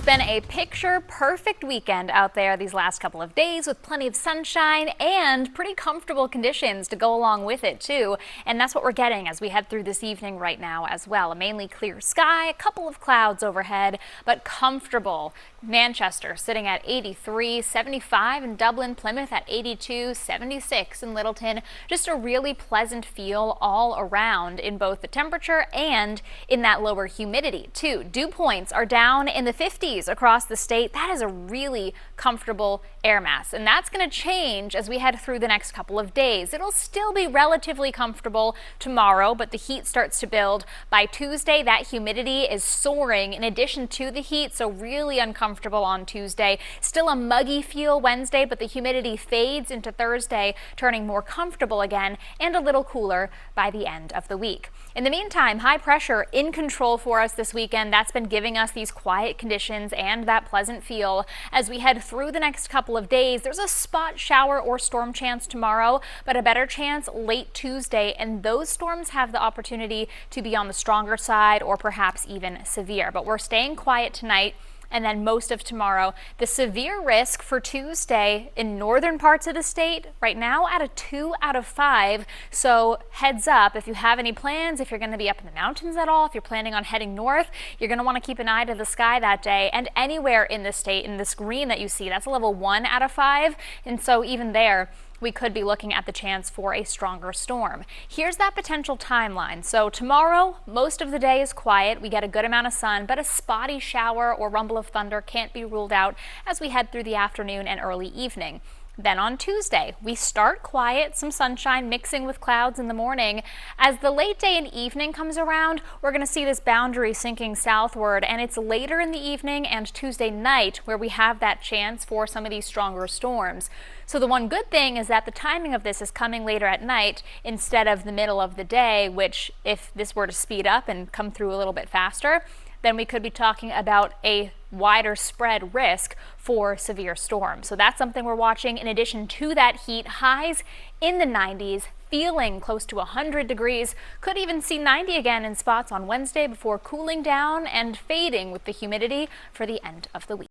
been a picture-perfect weekend out there these last couple of days with plenty of sunshine and pretty comfortable conditions to go along with it too. And that's what we're getting as we head through this evening right now as well. A mainly clear sky, a couple of clouds overhead, but comfortable. Manchester sitting at 83, 75 in Dublin, Plymouth at 82, 76 in Littleton. Just a really pleasant feel all around in both the temperature and in that lower humidity too. Dew points are down in the 50s across the state. That is a really comfortable air mass, and that's going to change as we head through the next couple of days. It'll still be relatively comfortable tomorrow, but the heat starts to build by Tuesday. That humidity is soaring in addition to the heat, so really uncomfortable on Tuesday. Still a muggy feel Wednesday, but the humidity fades into Thursday, turning more comfortable again and a little cooler by the end of the week. In the meantime, high pressure in control for us this weekend. That's been giving us these quiet conditions and that pleasant feel. As we head through the next couple of days, there's a spot shower or storm chance tomorrow, but a better chance late Tuesday, and those storms have the opportunity to be on the stronger side or perhaps even severe. But we're staying quiet tonight. And then most of tomorrow. The severe risk for Tuesday in northern parts of the state right now at a 2 out of 5. So heads up if you have any plans, if you're going to be up in the mountains at all, if you're planning on heading north, you're going to want to keep an eye to the sky that day. And anywhere in the state in this green that you see, that's a level 1 out of 5. And so even there, we could be looking at the chance for a stronger storm. Here's that potential timeline. So tomorrow, most of the day is quiet. We get a good amount of sun, but a spotty shower or rumble of thunder can't be ruled out as we head through the afternoon and early evening. Then on Tuesday, we start quiet, some sunshine mixing with clouds in the morning. As the late day and evening comes around, we're going to see this boundary sinking southward, and it's later in the evening and Tuesday night where we have that chance for some of these stronger storms. So the one good thing is that the timing of this is coming later at night instead of the middle of the day, which if this were to speed up and come through a little bit faster, then we could be talking about a wider spread risk for severe storms. So that's something we're watching. In addition to that heat, highs in the 90s, feeling close to 100 degrees. Could even see 90 again in spots on Wednesday before cooling down and fading with the humidity for the end of the week.